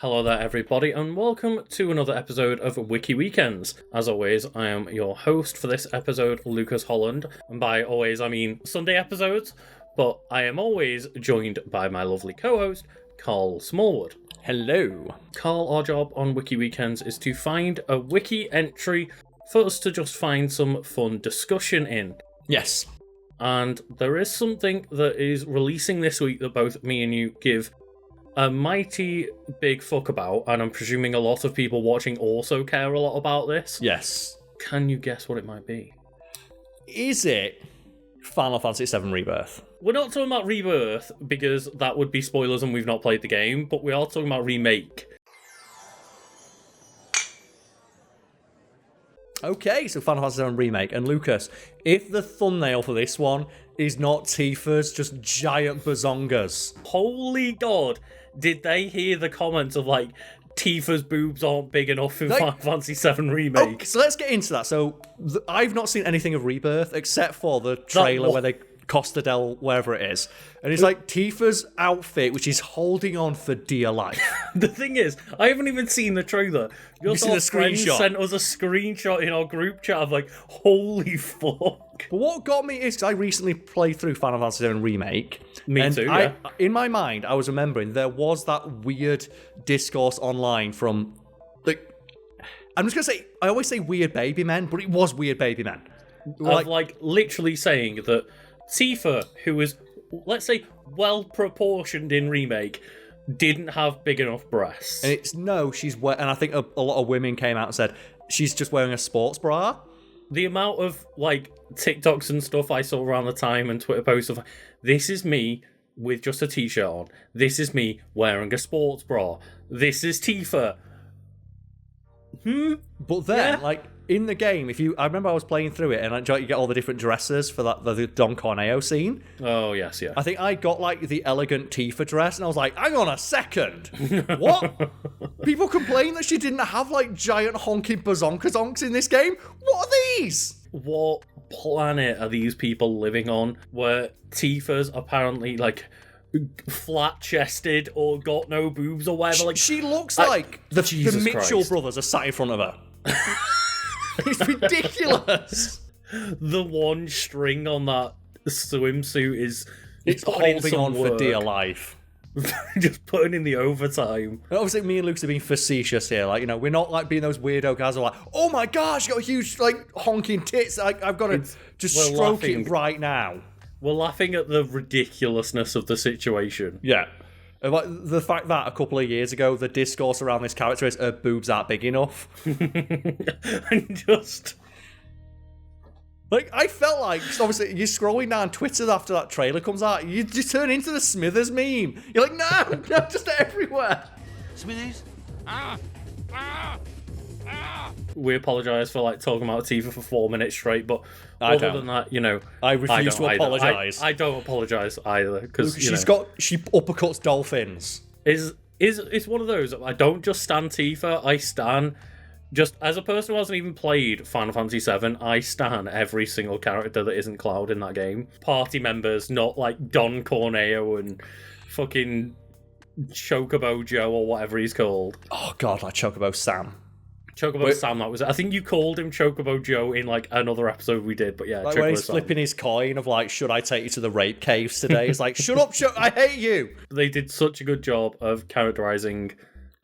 Hello there everybody and welcome to another episode of Wiki Weekends. As always, I am your host for this episode, Lucas Holland, and by always I mean Sunday episodes, but I am always joined by my lovely co-host, Karl Smallwood. Hello. Karl, our job on Wiki Weekends is to find a wiki entry for us to just find some fun discussion in. Yes. And there is something that is releasing this week that both me and you give a mighty big fuck about, and I'm presuming a lot of people watching also care a lot about this. Yes. Can you guess what it might be? Is it Final Fantasy VII Rebirth? We're not talking about Rebirth, because that would be spoilers and we've not played the game, but we are talking about Remake. Okay, so Final Fantasy VII Remake. And Lucas, if the thumbnail for this one is not Tifa's, just giant bazongas. Holy God, did they hear the comments of, like, Tifa's boobs aren't big enough in Final Fantasy VII Remake? Okay, so let's get into that. So, I've not seen anything of Rebirth, except for the trailer where they Costa del wherever it is. And it's like Tifa's outfit, which is holding on for dear life. The thing is, I haven't even seen the trailer. You've seen a screenshot. Sent us a screenshot in our group chat of like, holy fuck. But what got me is, because I recently played through Final Fantasy VII Remake. Me too, yeah. In my mind, I was remembering there was that weird discourse online from, like, I'm just going to say, I always say weird baby men, but it was weird baby men. Like literally saying that Tifa, who was, let's say, well-proportioned in Remake, didn't have big enough breasts. And she's and I think a lot of women came out and said, she's just wearing a sports bra. The amount of, like, TikToks and stuff I saw around the time and Twitter posts of, this is me with just a t-shirt on. This is me wearing a sports bra. This is Tifa. But then, like, in the game, I remember I was playing through it, and you get all the different dresses for the Don Corneo scene. Oh, yes, yeah. I think I got, like, the elegant Tifa dress, and I was like, hang on a second! What? People complain that she didn't have, like, giant honking bazonkazonks in this game? What are these? What planet are these people living on where Tifa's apparently, like, flat-chested or got no boobs or whatever? Like, she looks like the Mitchell Christ. brothers are sat in front of her. It's ridiculous. The one string on that swimsuit is it's holding on for dear life. Just putting in the overtime. And obviously, me and Luke's are being facetious here. Like, we're not like being those weirdo guys who are like, oh my gosh, you got huge, like, honking tits. I've got to just stroke it right now. We're laughing at the ridiculousness of the situation. Yeah. Like, the fact that a couple of years ago, the discourse around this character is her boobs aren't big enough. And just... Like, I felt like, obviously, you're scrolling down Twitter after that trailer comes out, you just turn into the Smithers meme. You're like, no, just everywhere. Smithers? We apologise for, like, talking about Tifa for 4 minutes straight, but other than that, I refuse to apologise. I don't apologise either, because, she uppercuts dolphins. It's one of those, I don't just stan Tifa, I stan... Just as a person who hasn't even played Final Fantasy VII, I stan every single character that isn't Cloud in that game. Party members, not like Don Corneo and fucking Chocobo Joe or whatever he's called. Oh god, like Chocobo Sam. Sam, that was it. I think you called him Chocobo Joe in like another episode we did, but yeah. Like when he's flipping his coin of like, should I take you to the rape caves today? It's like, shut up, I hate you! They did such a good job of characterizing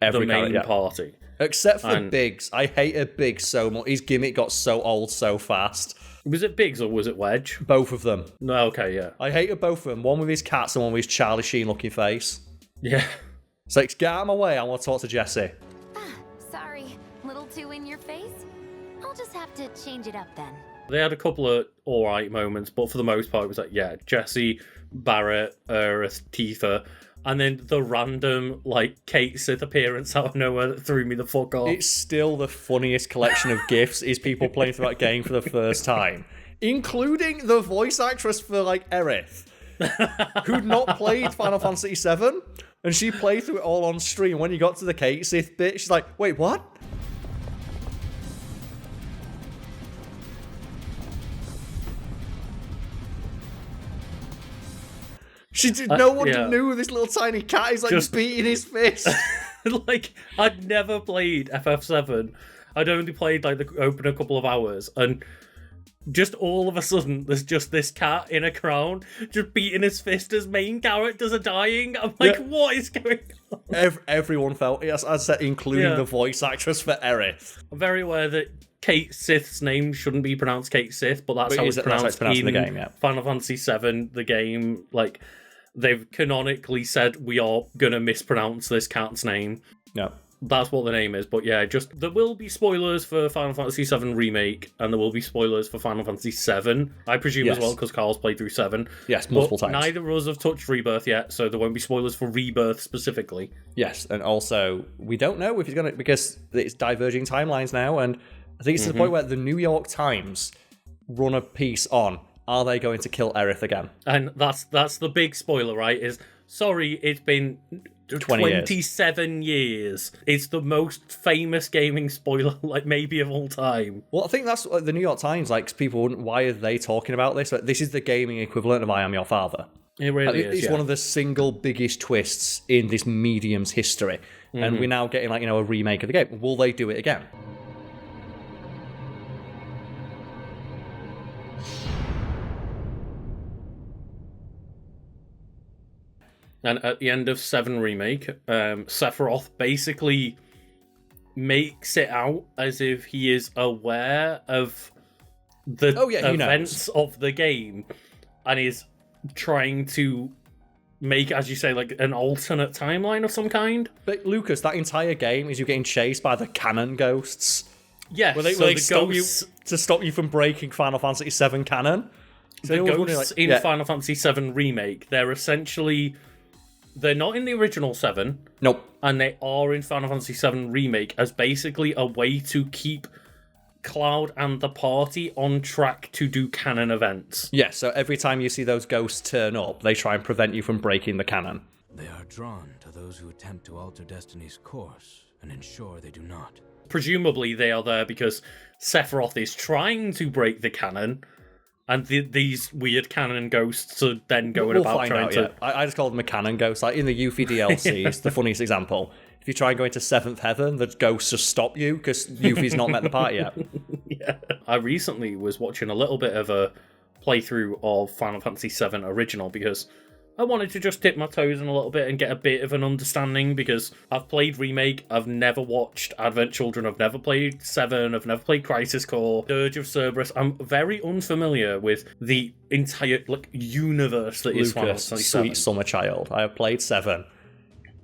the main party. Except for Biggs. I hated Biggs so much. His gimmick got so old so fast. Was it Biggs or was it Wedge? Both of them. No, okay, yeah. I hated both of them. One with his cats and one with his Charlie Sheen looking face. Yeah. It's like, get out of my way, I want to talk to Jesse. Sorry, little too in your face? I'll just have to change it up then. They had a couple of alright moments, but for the most part it was like, yeah, Jesse, Barrett, Aerith, Tifa, and then the random, like, Kate Sith appearance out of nowhere that threw me the fuck off. It's still the funniest collection of GIFs is people playing through that game for the first time. Including the voice actress for, like, Aerith, who'd not played Final Fantasy VII, and she played through it all on stream. When you got to the Kate Sith bit, she's like, wait, what? No one knew this little tiny cat is like just beating his fist. Like, I'd never played FF7. I'd only played, like, the open a couple of hours, and just all of a sudden, there's just this cat in a crown, just beating his fist as main characters are dying. I'm like, what is going on? Everyone felt, as I said, including the voice actress for Aerith. I'm very aware that Kate Sith's name shouldn't be pronounced Kate Sith, but that's how it's pronounced in the game, Final Fantasy VII, the game. Like, they've canonically said, we are going to mispronounce this cat's name. Yeah. That's what the name is, but yeah, just there will be spoilers for Final Fantasy VII Remake, and there will be spoilers for Final Fantasy VII, I presume as well, because Carl's played through 7. Yes, multiple times. Neither of us have touched Rebirth yet, so there won't be spoilers for Rebirth specifically. Yes, and also, we don't know if he's going to, because it's diverging timelines now, and I think it's to the point where the New York Times run a piece on, are they going to kill Aerith again? And that's the big spoiler, right? Is, sorry, it's been 27 years. It's the most famous gaming spoiler, like, maybe of all time. Well, I think that's like, the New York Times, like, people wouldn't, why are they talking about this? Like, this is the gaming equivalent of I Am Your Father. It really is, It's one of the single biggest twists in this medium's history. And we're now getting, like, a remake of the game. Will they do it again? And at the end of 7 Remake, Sephiroth basically makes it out as if he is aware of the events of the game, and is trying to make, as you say, like an alternate timeline of some kind. But Lucas, that entire game is you getting chased by the canon ghosts. Yes, Where they stop you to stop you from breaking Final Fantasy VII canon. So the ghosts in Final Fantasy VII Remake, they're not in the original 7. Nope. And they are in Final Fantasy VII Remake as basically a way to keep Cloud and the party on track to do canon events. Yeah, so every time you see those ghosts turn up, they try and prevent you from breaking the canon. They are drawn to those who attempt to alter Destiny's course and ensure they do not. Presumably they are there because Sephiroth is trying to break the canon, and these weird canon ghosts are then going about trying to... I just call them a canon ghost. Like in the Yuffie DLC, it's the funniest example. If you try and go into 7th Heaven, the ghosts just stop you because Yuffie's not met the party yet. Yeah. I recently was watching a little bit of a playthrough of Final Fantasy VII Original because I wanted to just dip my toes in a little bit and get a bit of an understanding, because I've played Remake, I've never watched Advent Children, I've never played 7, I've never played Crisis Core, Dirge of Cerberus. I'm very unfamiliar with the entire universe that is Final Fantasy VII. Sweet summer child. I have played 7.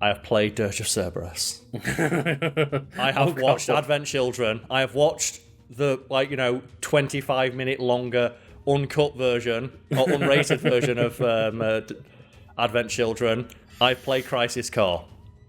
I have played Dirge of Cerberus. I have watched Advent Children. I have watched the 25-minute longer uncut version or unrated version of Advent Children. I've played Crisis Core.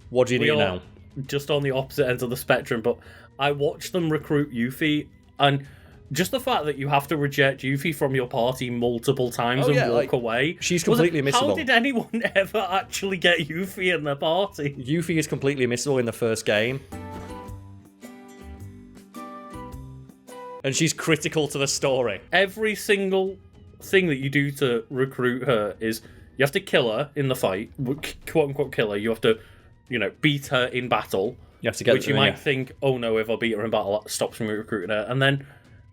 What do you need now? Just on the opposite ends of the spectrum, but I watched them recruit Yuffie, and just the fact that you have to reject Yuffie from your party multiple times and walk away. She's completely missable. How did anyone ever actually get Yuffie in their party? Yuffie is completely missable in the first game. And she's critical to the story. Every single thing that you do to recruit her is you have to kill her in the fight, quote unquote kill her. You have to, beat her in battle. You have to get which you might think, oh no, if I beat her in battle, that stops me recruiting her. And then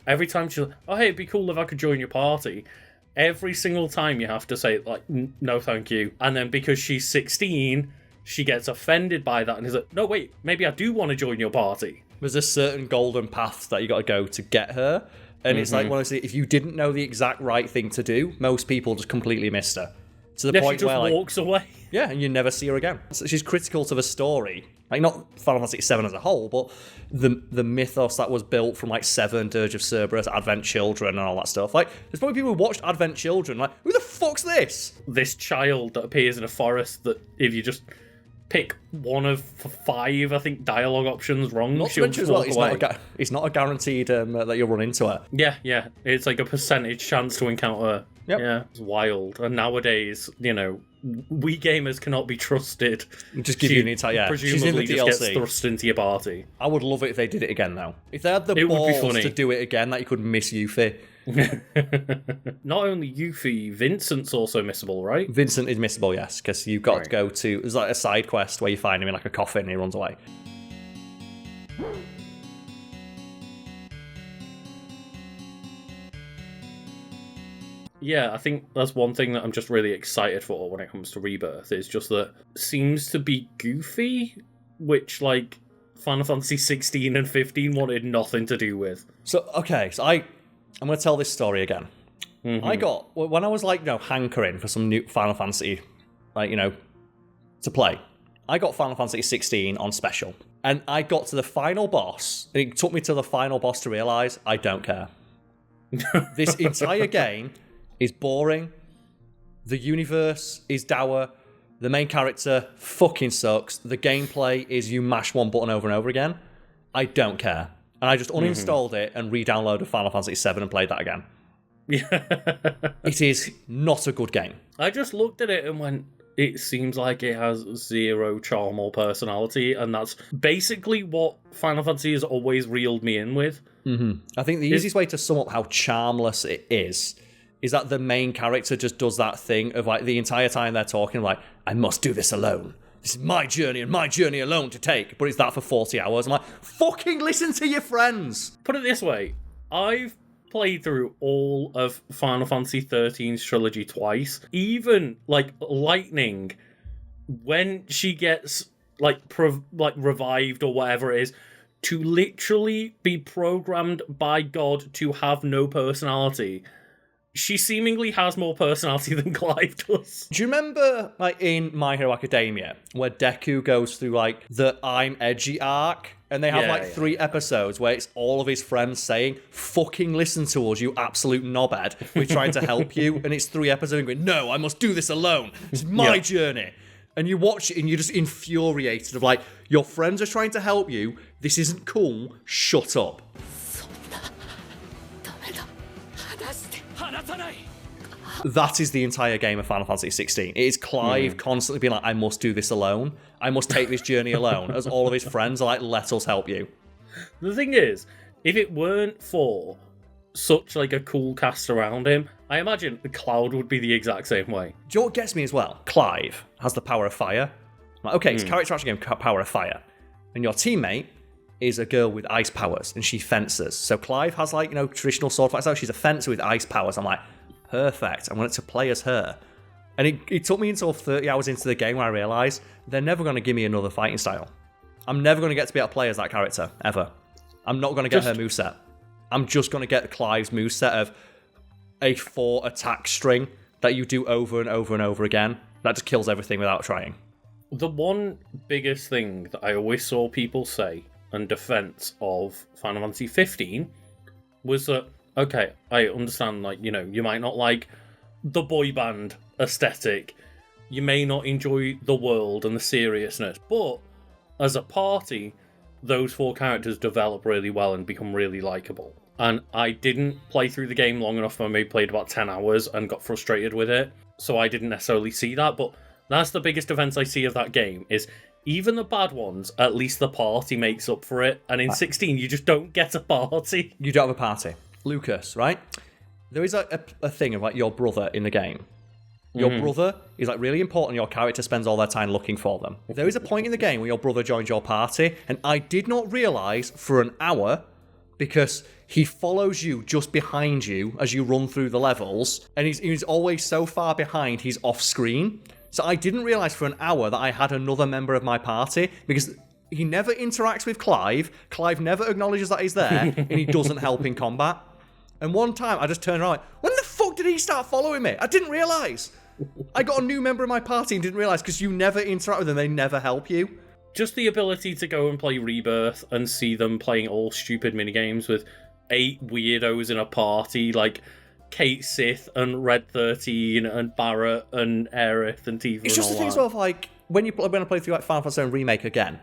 every time she's like, oh hey, it'd be cool if I could join your party. Every single time you have to say, like, no thank you. And then because she's 16, she gets offended by that and is like, no wait, maybe I do want to join your party. There's a certain golden path that you got to go to get her. And it's like, honestly, if you didn't know the exact right thing to do, most people just completely missed her. To the point she just where, walks away. Yeah, and you never see her again. So she's critical to the story. Like, not Final Fantasy VII as a whole, but the mythos that was built from, 7, Dirge of Cerberus, Advent Children, and all that stuff. Like, there's probably people who watched Advent Children, like, who the fuck's this? This child that appears in a forest that, if you just pick one of 5, I think, dialogue options wrong, not she'll just walk away. It's not a guaranteed that you'll run into her. Yeah. It's like a percentage chance to encounter her. Yep. Yeah, it's wild. And nowadays, we gamers cannot be trusted. Just give you an entire... Presumably just gets thrust into your party. I would love it if they did it again, though. If they had the balls to do it again, that you could miss Yuffie. Not only Yuffie, Vincent's also missable, right? Vincent is missable, yes, because you've got to go to... There's like a side quest where you find him in like a coffin and he runs away. Yeah, I think that's one thing that I'm just really excited for when it comes to Rebirth, is just that it seems to be goofy, which, like, Final Fantasy 16 and 15 wanted nothing to do with. So, okay, so I'm going to tell this story again. I got... When I was, like, hankering for some new Final Fantasy, like, to play, I got Final Fantasy 16 on special. And I got to the final boss, and it took me to the final boss to realise I don't care. This entire game is boring. The universe is dour. The main character fucking sucks. The gameplay is you mash one button over and over again. I don't care. And I just uninstalled it and re-downloaded Final Fantasy 7 and played that again. It is not a good game. I just looked at it and went, it seems like it has zero charm or personality, and that's basically what Final Fantasy has always reeled me in with. I think the easiest way to sum up how charmless it is that the main character just does that thing of, like, the entire time they're talking, like, I must do this alone. This is my journey and my journey alone to take. But it's that for 40 hours. I'm like, fucking listen to your friends. Put it this way, I've played through all of Final Fantasy 13's trilogy twice. Even, like, Lightning, when she gets, like, revived or whatever it is, to literally be programmed by God to have no personality, she seemingly has more personality than Clive does. Do you remember, like, in My Hero Academia, where Deku goes through, like, the I'm edgy arc? And they have, 3 episodes where it's all of his friends saying, fucking listen to us, you absolute knobhead. We're trying to help you. And it's 3 episodes going, no, I must do this alone. It's my journey. And you watch it and you're just infuriated of, like, your friends are trying to help you. This isn't cool. Shut up. That is the entire game of Final Fantasy 16. It is Clive constantly being like, I must do this alone. I must take this journey alone. As all of his friends are like, let us help you. The thing is, if it weren't for such, like, a cool cast around him, I imagine the Cloud would be the exact same way. Do you know what gets me as well? Clive has the power of fire. Like, okay, it's character action game, power of fire. And your teammate is a girl with ice powers, and she fences. So Clive has, like, traditional sword fight style. She's a fencer with ice powers. I'm like, perfect. I wanted to play as her. And it took me until 30 hours into the game where I realised they're never going to give me another fighting style. I'm never going to get to be able to play as that character, ever. I'm not going to get her moveset. I'm just going to get Clive's moveset of a 4 attack string that you do over and over and over again. That just kills everything without trying. The one biggest thing that I always saw people say in defense of Final Fantasy 15 was that, okay, I understand, like, you might not like the boy band aesthetic, you may not enjoy the world and the seriousness, but as a party, those 4 characters develop really well and become really likable. And I didn't play through the game long enough. I maybe played about 10 hours and got frustrated with it, so I didn't necessarily see that, but that's the biggest defense I see of that game, is even the bad ones, at least the party makes up for it, and in 16, you just don't get a party. You don't have a party. Lucas, right? There is a thing of, like, your brother in the game. Your brother is, like, really important. Your character spends all their time looking for them. There is a point in the game where your brother joins your party, and I did not realise for an hour, because he follows you just behind you as you run through the levels, and he's always so far behind, he's off screen. So I didn't realise for an hour that I had another member of my party, because he never interacts with Clive, Clive never acknowledges that he's there, and he doesn't help in combat. And one time, I just turned around, when the fuck did he start following me? I didn't realise. I got a new member of my party and didn't realise, because you never interact with them, they never help you. Just the ability to go and play Rebirth and see them playing all stupid minigames with 8 weirdos in a party, like Kate Sith and Red 13 and Barrett and Aerith and Tifa. It's just the thing as well, like, when I play through, like, Final Fantasy VII Remake again,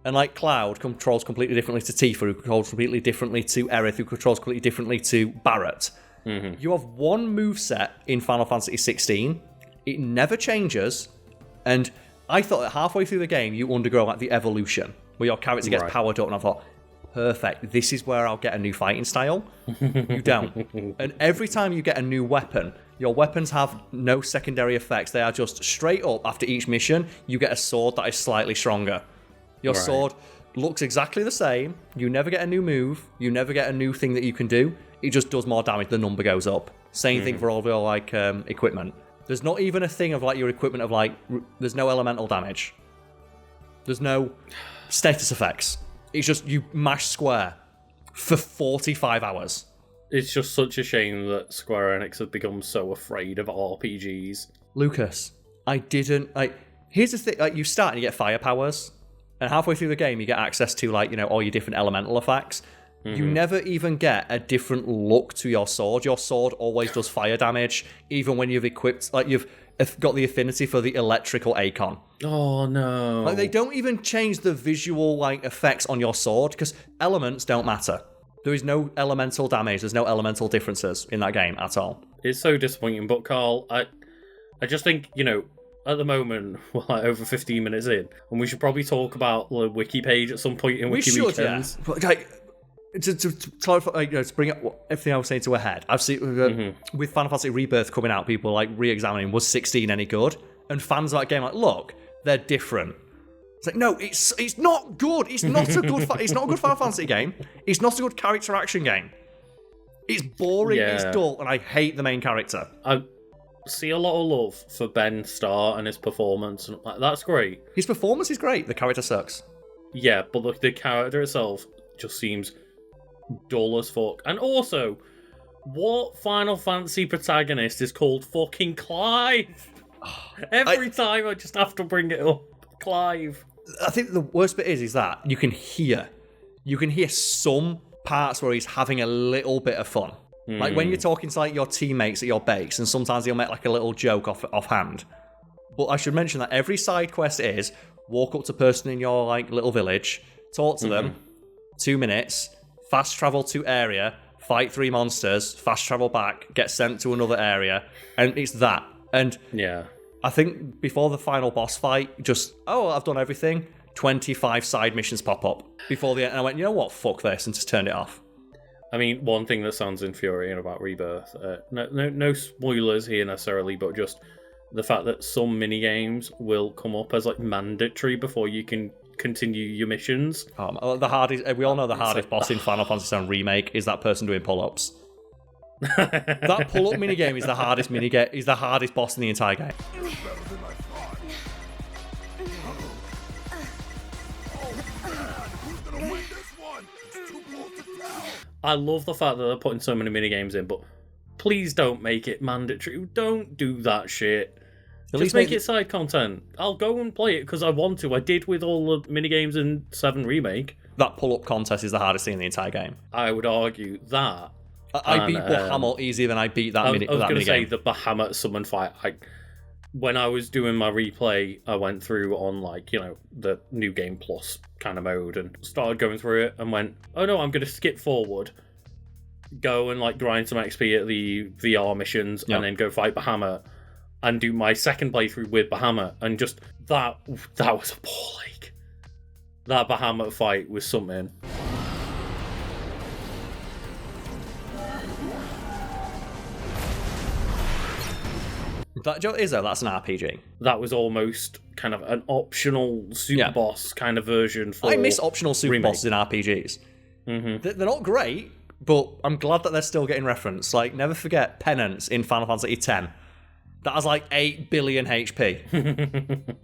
and, like, Cloud controls completely differently to Tifa, who controls completely differently to Aerith, who controls completely differently to Barrett. You have one moveset in Final Fantasy 16. It never changes, and I thought that halfway through the game you undergo, like, the evolution, where your character gets powered up, and I thought, perfect. This is where I'll get a new fighting style. You don't. And every time you get a new weapon, your weapons have no secondary effects. They are just straight up after each mission, you get a sword that is slightly stronger. Your sword looks exactly the same. You never get a new move. You never get a new thing that you can do. It just does more damage. The number goes up. Same thing for all of your like equipment. There's not even a thing of like your equipment of like, there's no elemental damage. There's no status effects. It's just you mash square for 45 hours. It's just such a shame that Square Enix have become so afraid of RPGs. Lucas, I didn't like. Here's the thing: like you start and you get fire powers, and halfway through the game you get access to like all your different elemental effects. You never even get a different look to your sword. Your sword always does fire damage, even when you've equipped like you've got the affinity for the electrical icon. Oh no! Like they don't even change the visual like effects on your sword because elements don't matter. There is no elemental damage. There's no elemental differences in that game at all. It's so disappointing. But Carl, I just think at the moment we're like over 15 minutes in, and we should probably talk about the wiki page at some point in Wiki Weekends. Yeah. But, like, to clarify, to bring up everything I was saying to a head, I've seen with Final Fantasy Rebirth coming out, people like re-examining was 16 any good, and fans of that game like, look, they're different. It's like, no, it's not good. It's not a good. It's not a good Final Fantasy game. It's not a good character action game. It's boring. Yeah. It's dull, and I hate the main character. I see a lot of love for Ben Starr and his performance. That's great. His performance is great. The character sucks. Yeah, but look, the character itself just seems dull as fuck. And also, what Final Fantasy protagonist is called fucking Clive? Every time I just have to bring it up. Clive. I think the worst bit is that you can hear some parts where he's having a little bit of fun. Like when you're talking to like your teammates at your base, and sometimes he'll make like a little joke offhand. But I should mention that every side quest is walk up to a person in your like little village, talk to them, 2 minutes, fast travel to area, fight 3 monsters, fast travel back, get sent to another area, and it's that. And yeah, I think before the final boss fight, I've done everything. 25 side missions pop up before the end, and I went, you know what, fuck this, and just turned it off. I mean, one thing that sounds infuriating about Rebirth, no spoilers here necessarily, but just the fact that some minigames will come up as like mandatory before you can continue your missions. The hardest, we all know the hardest boss in Final Fantasy VII Remake is that person doing pull-ups. That pull-up minigame is the hardest minigame. Is the hardest boss in the entire game. I love the fact that they're putting so many minigames in, but please don't make it mandatory. Don't do that shit. Just make it side content. I'll go and play it because I want to. I did with all the minigames in 7 Remake. That pull-up contest is the hardest thing in the entire game. I would argue that. I beat Bahamut easier than I beat that minigame. I was going to say the Bahamut summon fight. When I was doing my replay, I went through on the New Game Plus kind of mode and started going through it and went, oh no, I'm going to skip forward, go and grind some XP at the VR missions, and then go fight Bahamut and do my second playthrough with Bahamut, and just that was appalling. That Bahamut fight was something. That's an RPG. That was almost kind of an optional super boss kind of version for I miss optional super bosses in RPGs. They're not great, but I'm glad that they're still getting referenced. Like, never forget Penance in Final Fantasy X. That has 8 billion HP.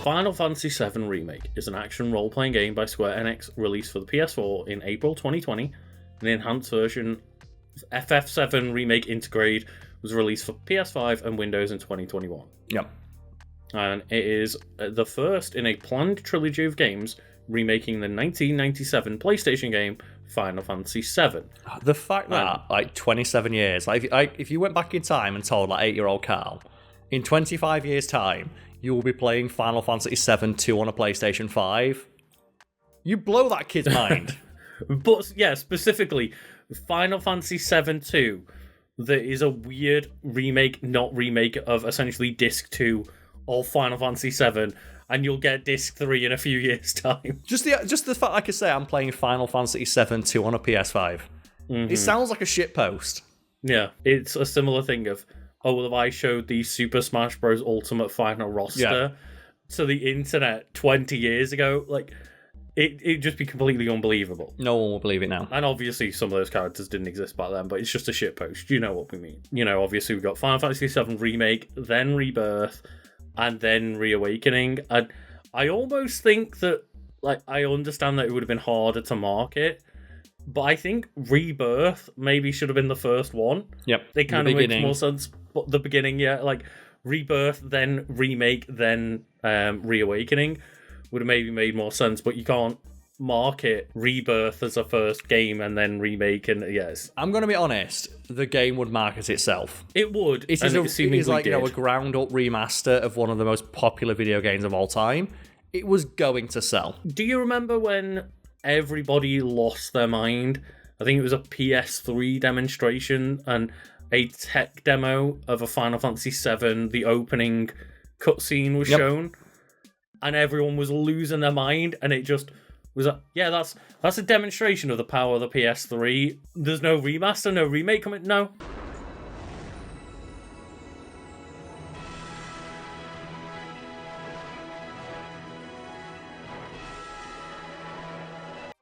Final Fantasy VII Remake is an action role-playing game by Square Enix released for the PS4 in April 2020. An enhanced version of FF7 Remake Integrate was released for PS5 and Windows in 2021. Yep. And it is the first in a planned trilogy of games remaking the 1997 PlayStation game Final Fantasy VII. The fact that 27 years, if you went back in time and told 8-year-old Carl, in 25 years' time, you will be playing Final Fantasy VII 2 on a PlayStation 5. You blow that kid's mind. But yeah, specifically, Final Fantasy VII 2, that is a weird remake, not remake, of essentially Disc 2 of Final Fantasy VII, and you'll get Disc 3 in a few years' time. Just the fact I could say I'm playing Final Fantasy VII 2 on a PS5. It sounds like a shit post. Yeah, it's a similar thing of, oh, well, if I showed the Super Smash Bros. Ultimate Final roster to the internet 20 years ago, like, it'd just be completely unbelievable. No one will believe it now. And obviously some of those characters didn't exist back then, but it's just a shitpost. You know what we mean. You know, obviously we've got Final Fantasy VII Remake, then Rebirth, and then Reawakening. And I almost think that, like, I understand that it would have been harder to market, but I think Rebirth maybe should have been the first one. Yep. It kind of makes more sense. But the beginning, like, Rebirth, then Remake, then Reawakening would have maybe made more sense, but you can't market Rebirth as a first game and then Remake, and yes. I'm going to be honest, the game would market itself. It would. It is like, a ground-up remaster of one of the most popular video games of all time. It was going to sell. Do you remember when everybody lost their mind? I think it was a PS3 demonstration and a tech demo of a Final Fantasy VII, the opening cutscene was shown. And everyone was losing their mind, and it just was like, yeah, that's a demonstration of the power of the PS3. There's no remaster, no remake coming. No.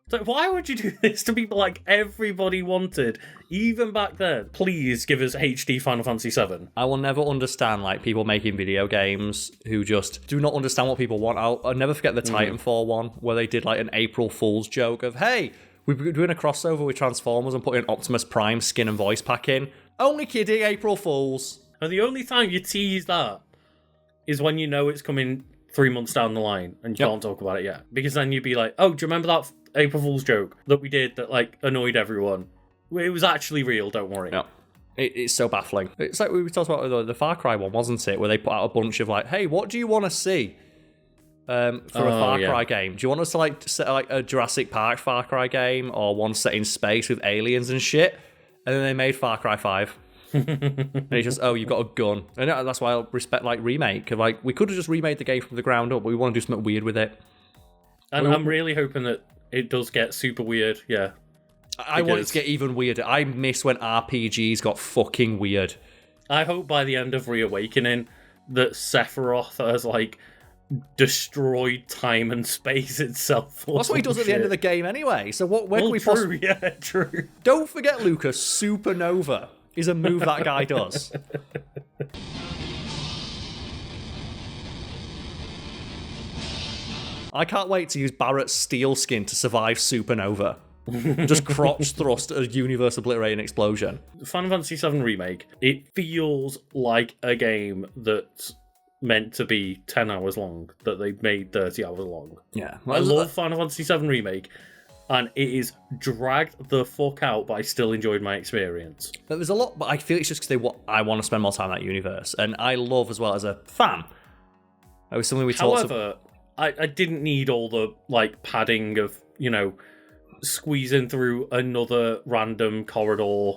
So why would you do this to people like everybody wanted, even back then? Please give us HD Final Fantasy VII. I will never understand, like, people making video games who just do not understand what people want. I'll never forget the Titanfall one, where they did, like, an April Fool's joke of, hey, we're doing a crossover with Transformers and putting Optimus Prime skin and voice pack in. Only kidding, April Fools. And the only time you tease that is when you know it's coming 3 months down the line and you can't talk about it yet. Because then you'd be like, oh, do you remember that April Fool's joke that we did that, like, annoyed everyone? It was actually real, don't worry. No. It's so baffling. It's like we talked about the Far Cry one, wasn't it? Where they put out a bunch of, like, hey, what do you want to see for a Far Cry game? Do you want us to, like, set, like, a Jurassic Park Far Cry game or one set in space with aliens and shit? And then they made Far Cry 5. And it's just, oh, you've got a gun. And that's why I respect, like, Remake. Like, we could have just remade the game from the ground up, but we want to do something weird with it. And I'm really hoping that it does get super weird, yeah. I want it to get even weirder. I miss when RPGs got fucking weird. I hope by the end of Reawakening that Sephiroth has, like, destroyed time and space itself. That's what he does at the end of the game anyway. So where can we possibly... Yeah, true. Don't forget, Lucas, Supernova is a move that guy does. I can't wait to use Barrett's steel skin to survive Supernova. Just crotch thrust a universe obliterating explosion. Final Fantasy VII Remake, it feels like a game that's meant to be 10 hours long, that they made 30 hours long. Yeah. I love Final Fantasy VII Remake, and it is dragged the fuck out, but I still enjoyed my experience. There's a lot, but I feel it's just because I want to spend more time in that universe. And I love, as well, as a fan. That was something we talked about. However, I didn't need all the, like, padding of, you know, squeezing through another random corridor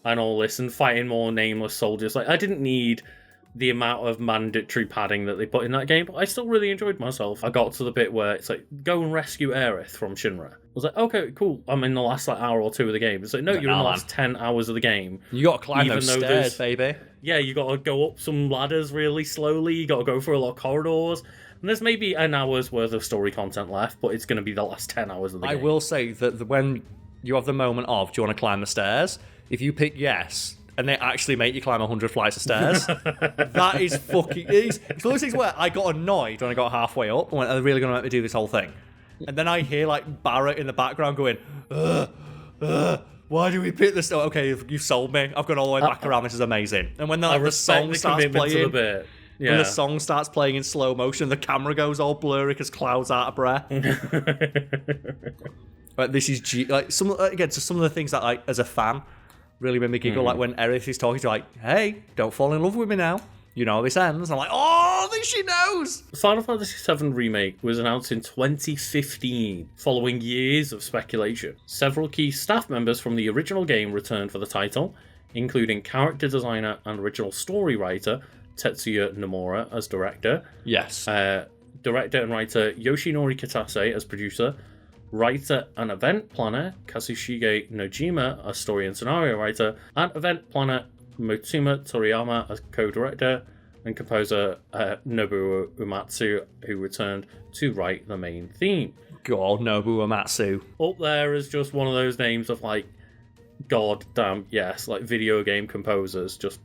and all this and fighting more nameless soldiers. Like, I didn't need the amount of mandatory padding that they put in that game, but I still really enjoyed myself. I got to the bit where it's like, go and rescue Aerith from Shinra. I was like, okay, cool. I'm in the last, like, hour or two of the game. It's like, no, you're in the last 10 hours of the game. You got to climb those stairs, baby. Yeah, you got to go up some ladders really slowly. You got to go through a lot of corridors. And there's maybe an hour's worth of story content left, but it's going to be the last 10 hours of the game. I will say that when you have the moment of, do you want to climb the stairs? If you pick yes, and they actually make you climb 100 flights of stairs, that is fucking... It's one of those things where I got annoyed when I got halfway up and went, are they really going to let me do this whole thing? And then I hear, like, Barrett in the background going, why do we pick this? Oh, okay, you've sold me. I've gone all the way back around. This is amazing. And when the song starts playing... Yeah. When the song starts playing in slow motion, the camera goes all blurry because Cloud's out of breath. Like, this is some of the things that, like, as a fan, really made me giggle. Like when Aerith is talking to, like, "Hey, don't fall in love with me now. You know how this ends." And I'm like, "Oh, I think she knows." Final Fantasy VII Remake was announced in 2015, following years of speculation. Several key staff members from the original game returned for the title, including character designer and original story writer Tetsuya Nomura as director. Yes. Director and writer Yoshinori Kitase as producer. Writer and event planner Kazushige Nojima as story and scenario writer. And event planner Motsuma Toriyama as co-director. And composer Nobuo Uematsu, who returned to write the main theme. God, Nobuo Uematsu. Up there is just one of those names of like, god damn, yes, like video game composers, just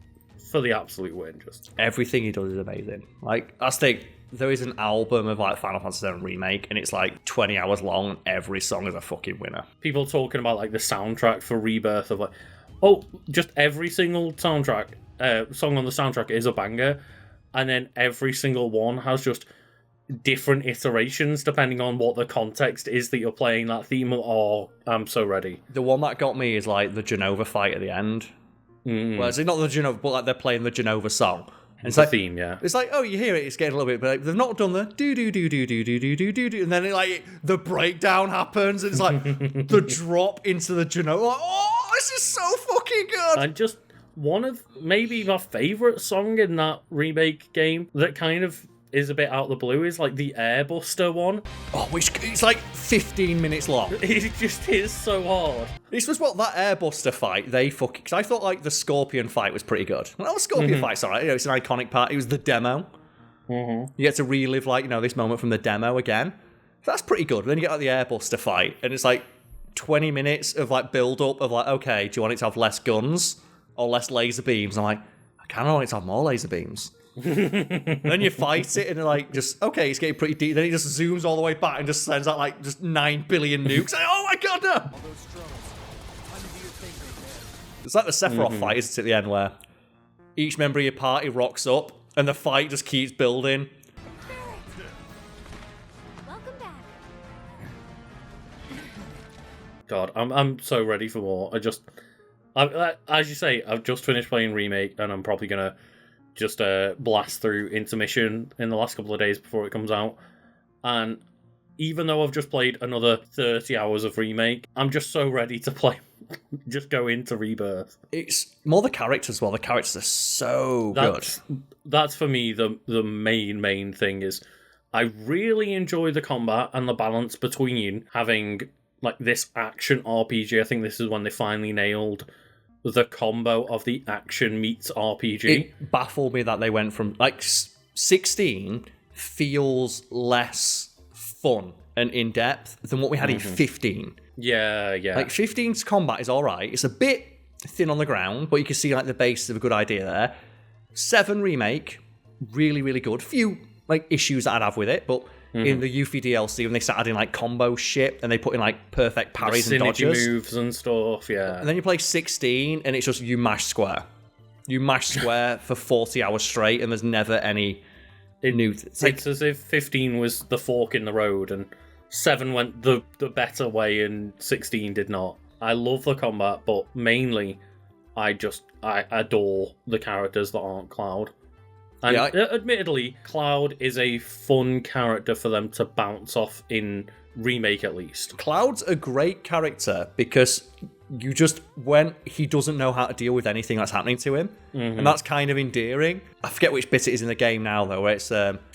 for the absolute win. Just everything he does is amazing. Like, I think there is an album of like Final Fantasy VII Remake, and it's like 20 hours long, and every song is a fucking winner. People talking about like the soundtrack for Rebirth of like, oh, just every single soundtrack, song on the soundtrack is a banger, and then every single one has just different iterations depending on what the context is that you're playing that theme. Oh, I'm so ready. The one that got me is like the Genova fight at the end. Well, it's not the Genova, but like they're playing the Genova song. And it's the like, theme, yeah. It's like, oh, you hear it, it's getting a little bit, but like, they've not done the do do do do do do do do do do, and then it, like the breakdown happens, and it's like the drop into the Genova. Like, oh, this is so fucking good. And just one of maybe my favorite song in that remake game that kind of is a bit out of the blue is like the Airbuster one. Oh, which it's like 15 minutes long. It just is so hard. This was what that Airbuster fight, because I thought like the Scorpion fight was pretty good. Well, the Scorpion fight's alright, you know, it's an iconic part. It was the demo. You get to relive like, you know, this moment from the demo again. So that's pretty good. But then you get like the Airbuster fight, and it's like 20 minutes of like build up of like, okay, do you want it to have less guns or less laser beams? And I'm like, I kind of want it to have more laser beams. Then you fight it and like just okay, it's getting pretty deep. Then he just zooms all the way back and just sends out like just 9 billion nukes. Like, oh my god, no! It's like the Sephiroth fight, isn't it? At the end where each member of your party rocks up and the fight just keeps building. Welcome back. God, I'm so ready for more. As you say, I've just finished playing Remake, and I'm probably gonna just blast through Intermission in the last couple of days before it comes out. And even though I've just played another 30 hours of Remake, I'm just so ready to play, just go into Rebirth. It's more the characters as well. The characters are so good. That's for me the main thing is I really enjoy the combat and the balance between having like this action RPG. I think this is when they finally nailed the combo of the action meets RPG. It baffled me that they went from like 16 feels less fun and in depth than what we had in 15. Yeah. Like 15's combat is all right. It's a bit thin on the ground, but you can see like the base of a good idea there. 7 remake, really really good. Few like issues that I'd have with it, but in the Yuffie DLC when they started adding like combo shit and they put in like perfect parries and dodges, moves and stuff, yeah. And then you play 16 and it's just you mash square. You mash square for 40 hours straight and there's never any new... It's as if 15 was the fork in the road and 7 went the better way and 16 did not. I love the combat, but mainly I adore the characters that aren't Cloud. And admittedly, Cloud is a fun character for them to bounce off in Remake at least. Cloud's a great character because you just, when he doesn't know how to deal with anything that's happening to him, and that's kind of endearing. I forget which bit it is in the game now though, where it's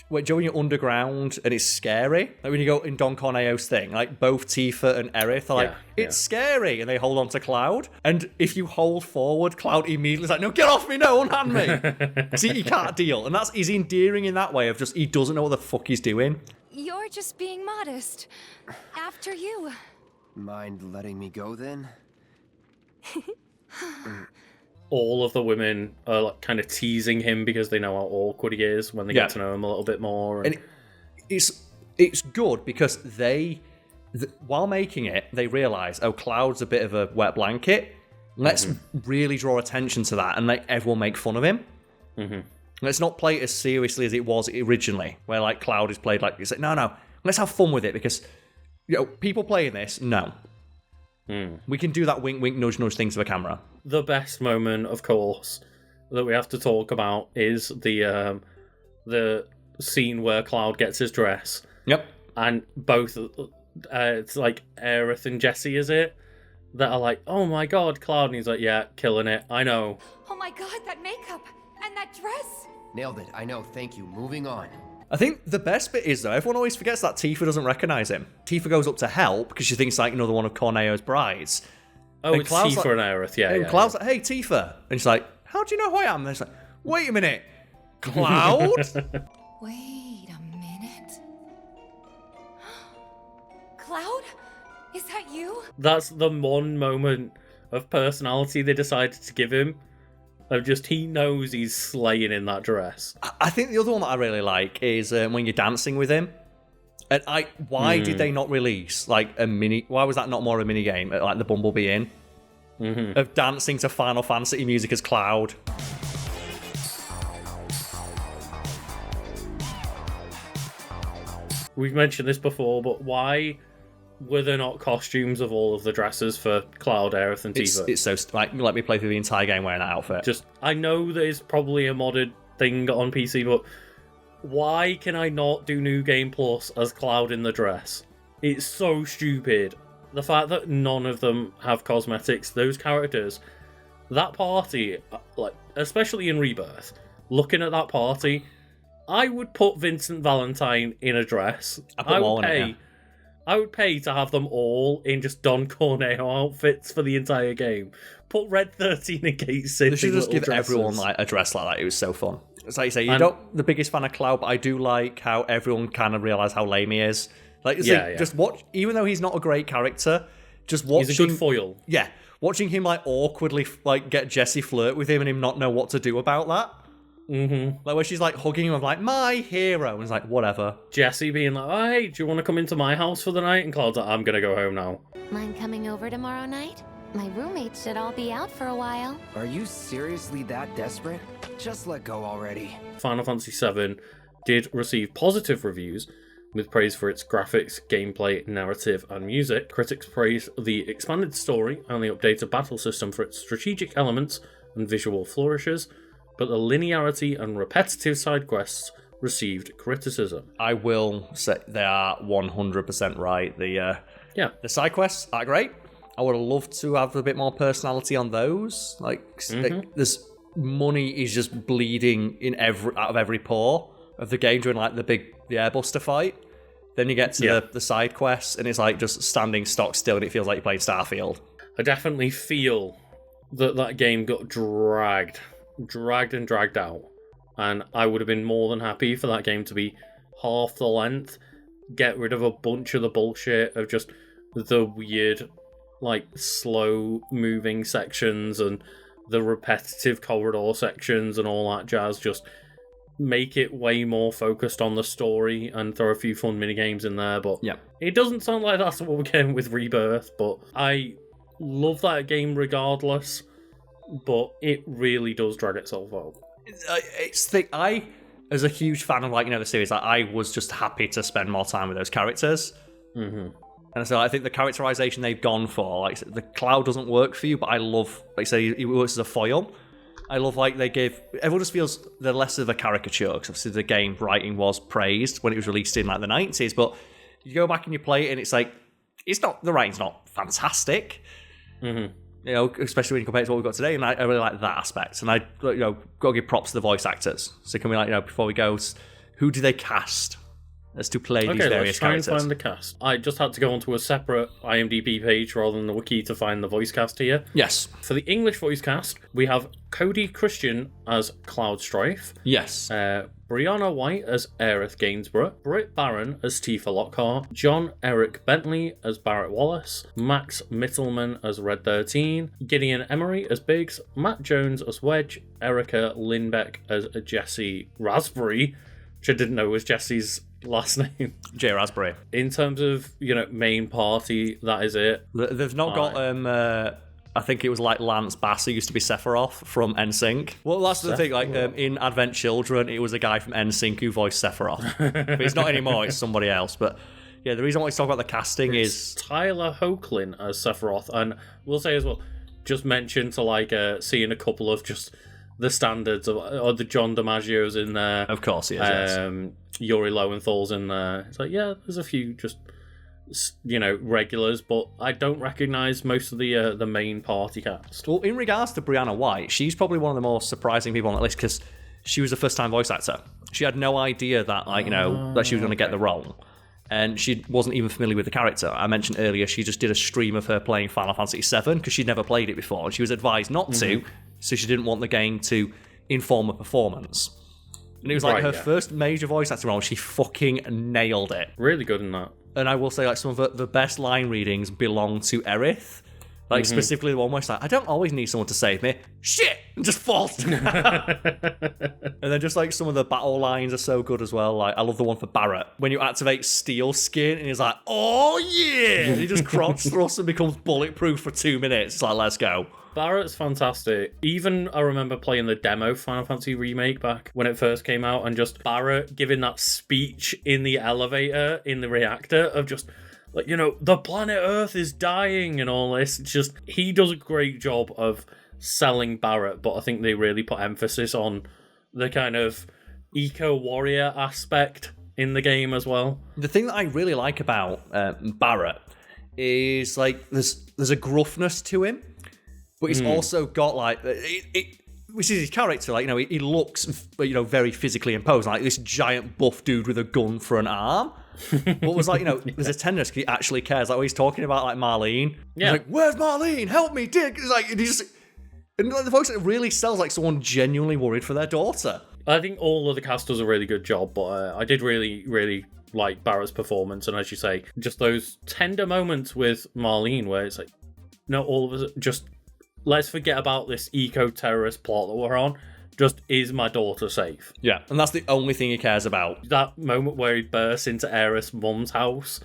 when you're underground and it's scary. Like when you go in Don Corneo's thing, like both Tifa and Aerith are like, it's scary, and they hold on to Cloud. And if you hold forward, Cloud immediately is like, no, get off me, no, unhand me. See, he can't deal. And he's endearing in that way of just, he doesn't know what the fuck he's doing. You're just being modest. After you. Mind letting me go then? All of the women are like kind of teasing him because they know how awkward he is when they get to know him a little bit more. And it's good because while making it, they realise, oh, Cloud's a bit of a wet blanket. Let's really draw attention to that and let everyone make fun of him. Let's not play it as seriously as it was originally, where like Cloud is played like, it's like, no, let's have fun with it because, you know, people playing this, no. We can do that wink, wink, nudge, nudge thing to the camera. The best moment, of course, that we have to talk about is the scene where Cloud gets his dress. Yep. And both, it's like Aerith and Jessie, is it? That are like, oh my god, Cloud. And he's like, yeah, killing it. I know. Oh my god, that makeup and that dress. Nailed it. I know. Thank you. Moving on. I think the best bit is, though, everyone always forgets that Tifa doesn't recognize him. Tifa goes up to help because she thinks like another one of Corneo's brides. Oh, and it's Cloud's Tifa like, and Aerith, yeah. And Cloud's like, hey, Tifa. And she's like, how do you know who I am? And she's like, wait a minute. Cloud? Wait a minute. Cloud? Is that you? That's the one moment of personality they decided to give him. Of just, he knows he's slaying in that dress. I think the other one that I really like is when you're dancing with him. And why did they not release like a mini? Why was that not more a mini game at like the Bumblebee Inn of dancing to Final Fantasy music as Cloud? We've mentioned this before, but why were there not costumes of all of the dresses for Cloud, Aerith, and Tifa? It's so like let me play through the entire game wearing that outfit. Just, I know that it's probably a modded thing on PC, but why can I not do New Game Plus as Cloud in the dress? It's so stupid. The fact that none of them have cosmetics, those characters, that party, like especially in Rebirth, looking at that party, I would put Vincent Valentine in a dress. I would pay to have them all in just Don Corneo outfits for the entire game. Put Red 13 and Gate City. They should just give dresses. everyone like a dress like that. It was so fun. It's like you say, you're not the biggest fan of Cloud, but I do like how everyone kind of realise how lame he is. Like, just watch, even though he's not a great character, just watching. He's a good foil. Yeah, watching him like awkwardly like get Jessie flirt with him and him not know what to do about that. Mm-hmm. Like where she's like hugging him, of like my hero, and he's like whatever. Jessie being like, oh, hey, do you want to come into my house for the night? And Cloud's like, I'm gonna go home now. Mind coming over tomorrow night? My roommates should all be out for a while. Are you seriously that desperate? Just let go already. Final Fantasy VII did receive positive reviews, with praise for its graphics, gameplay, narrative, and music. Critics praised the expanded story and the updated battle system for its strategic elements and visual flourishes, but the linearity and repetitive side quests received criticism. I will say they are 100% right. The side quests are great. I would have loved to have a bit more personality on those. Like, there's money is just bleeding out of every pore of the game during like the airbuster fight. Then you get to the side quests and it's like just standing stock still and it feels like you're playing Starfield. I definitely feel that game got dragged and dragged out, and I would have been more than happy for that game to be half the length, get rid of a bunch of the bullshit of just the weird like slow moving sections and the repetitive corridor sections and all that jazz. Just make it way more focused on the story and throw a few fun minigames in there. But it doesn't sound like that's what we're getting with Rebirth, but I love that game regardless, but it really does drag itself out. I, as a huge fan of the series, I was just happy to spend more time with those characters. And so I think the characterization they've gone for, like the Cloud doesn't work for you, but I love, like say, he works as a foil. I love everyone just feels they're less of a caricature, because obviously the game writing was praised when it was released in like the 90s, but you go back and you play it and it's like, the writing's not fantastic. Especially when you compare it to what we've got today, and I really like that aspect. And I got to give props to the voice actors. So can we before we go, who do they cast as to play these various characters? Okay, let's try and find the cast. I just had to go onto a separate IMDb page rather than the wiki to find the voice cast here. Yes. For the English voice cast, we have Cody Christian as Cloud Strife. Yes. Brianna White as Aerith Gainsborough, Britt Barron as Tifa Lockhart, John Eric Bentley as Barrett Wallace, Max Mittelman as Red 13, Gideon Emery as Biggs, Matt Jones as Wedge, Erica Lindbeck as Jessie Raspberry, which I didn't know was Jessie's last name. J. Raspberry. In terms of, main party, that is it. They've not got I think it was like Lance Bass, who used to be Sephiroth from NSYNC. Well, that's the thing. Like in Advent Children, it was a guy from NSYNC who voiced Sephiroth. But it's not anymore. It's somebody else. But yeah, the reason I want to talk about the casting is Tyler Hoechlin as Sephiroth, and we'll say as well, just mention to seeing a couple of just the standards of the John DiMaggio's in there. Of course, he is. Yes. Yuri Lowenthal's in there. It's like, yeah, there's a few just regulars, but I don't recognise most of the main party cast. Well, in regards to Brianna White, she's probably one of the more surprising people on that list, because she was a first-time voice actor. She had no idea that, like, that she was going to get the role. And she wasn't even familiar with the character. I mentioned earlier she just did a stream of her playing Final Fantasy VII because she'd never played it before. And she was advised not to, so she didn't want the game to inform her performance. And it was like her first major voice acting role. She fucking nailed it. Really good in that. And I will say, like, some of the best line readings belong to Aerith. Like, specifically the one where she's like, I don't always need someone to save me. Shit! And just falls down. And then just, like, some of the battle lines are so good as well. Like, I love the one for Barret. When you activate Steel Skin, and he's like, oh, yeah! And he just crotch thrusts and becomes bulletproof for 2 minutes. It's like, let's go. Barrett's fantastic. Even I remember playing the demo Final Fantasy Remake back when it first came out, and just Barret giving that speech in the elevator, in the reactor, of just, like, the planet Earth is dying and all this. It's just, he does a great job of selling Barret, but I think they really put emphasis on the kind of eco-warrior aspect in the game as well. The thing that I really like about Barret is, like, there's a gruffness to him. But he's also got, like, which is his character, like, he looks, very physically imposed, like this giant buff dude with a gun for an arm. But was like, there's a tenderness because he actually cares. Like, he's talking about, like, Marlene. Yeah. He's like, where's Marlene? Help me, Dick. It's like, and like, the voice really sells like someone genuinely worried for their daughter. I think all of the cast does a really good job, but I did really, really like Barrett's performance. And as you say, just those tender moments with Marlene where it's like, all of us just... let's forget about this eco-terrorist plot that we're on. Just, is my daughter safe? Yeah, and that's the only thing he cares about. That moment where he bursts into Aerith's mum's house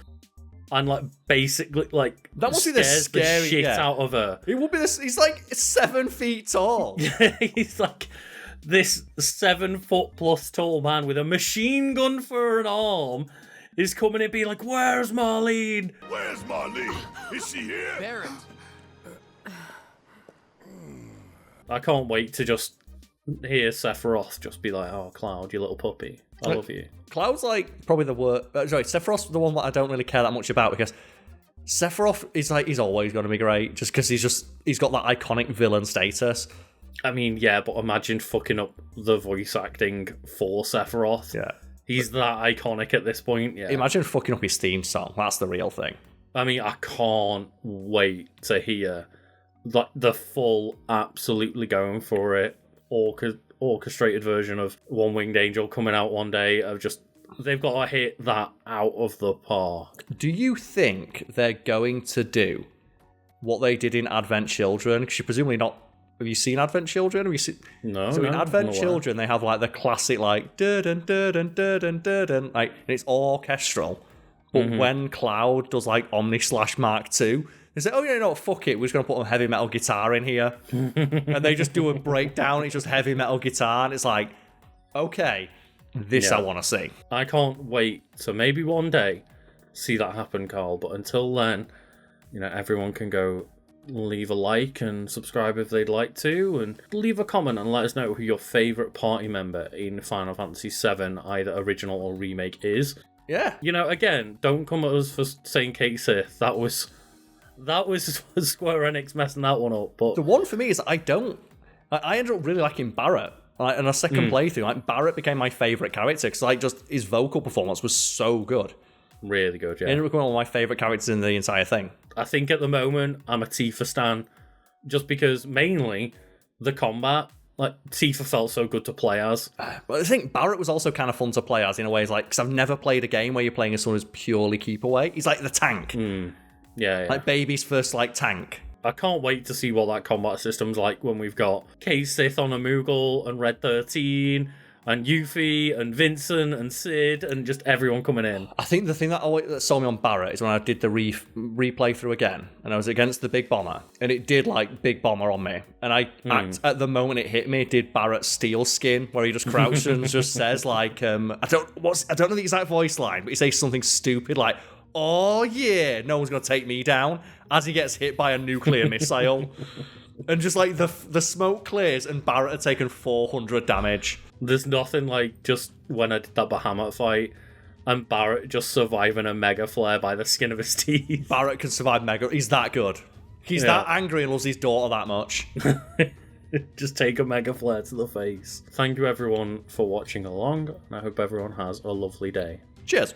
and, like, basically, like, that must be the scary shit out of her. It would be this. He's like 7 feet tall. He's like this 7 foot plus tall man with a machine gun for an arm is coming in being like, where's Marlene? Where's Marlene? Is she here? Barret. I can't wait to just hear Sephiroth just be like, oh, Cloud, you little puppy. I love you. Cloud's like probably the worst. Sorry, Sephiroth's the one that I don't really care that much about because Sephiroth is like, he's always going to be great just because he's got that iconic villain status. I mean, yeah, but imagine fucking up the voice acting for Sephiroth. Yeah. He's that iconic at this point, yeah. Imagine fucking up his theme song. That's the real thing. I mean, I can't wait to hear like the full, absolutely going for it, orchestrated version of One Winged Angel coming out one day. Of just, they've got to hit that out of the park. Do you think they're going to do what they did in Advent Children? Because you're presumably not. Have you seen Advent Children? Have you seen? No. So in no, Advent Children, they have like the classic like dun dun dun dun dun dun, like, and it's all orchestral. But when Cloud does like Omni / Mark II, they say, oh, yeah, no, fuck it. We're just going to put a heavy metal guitar in here. And they just do a breakdown. It's just heavy metal guitar. And it's like, okay, this I want to see. I can't wait to maybe one day see that happen, Carl. But until then, everyone can go leave a like and subscribe if they'd like to. And leave a comment and let us know who your favourite party member in Final Fantasy VII, either original or remake, is. Yeah. Again, don't come at us for saying Kate Sith. That was Square Enix messing that one up. But the one for me is I ended up really liking Barret. Like, in a second playthrough, like, Barret became my favourite character because like just his vocal performance was so good. Really good, yeah. It ended up becoming one of my favourite characters in the entire thing. I think at the moment I'm a Tifa stan, just because mainly the combat. Like, Tifa felt so good to play as. But I think Barret was also kind of fun to play as in a way, like, because I've never played a game where you're playing as someone who's purely keep away. He's like the tank. Yeah. Like baby's first, like, tank. I can't wait to see what that combat system's like when we've got Kate Sith on a Moogle and Red 13 and Yuffie and Vincent and Sid and just everyone coming in. I think the thing that sold me on Barret is when I did the replay through again and I was against the Big Bomber and it did like Big Bomber on me. And at the moment it hit me, it did Barret's Steel Skin where he just crouches and just says like, I don't know the exact voice line, but he says something stupid like, oh yeah, no one's going to take me down, as he gets hit by a nuclear missile. And just like the smoke clears and Barret had taken 400 damage. There's nothing like just when I did that Bahamut fight and Barret just surviving a mega flare by the skin of his teeth. Barret can survive mega. He's that good. He's that angry and loves his daughter that much. Just take a mega flare to the face. Thank you everyone for watching along, and I hope everyone has a lovely day. Cheers.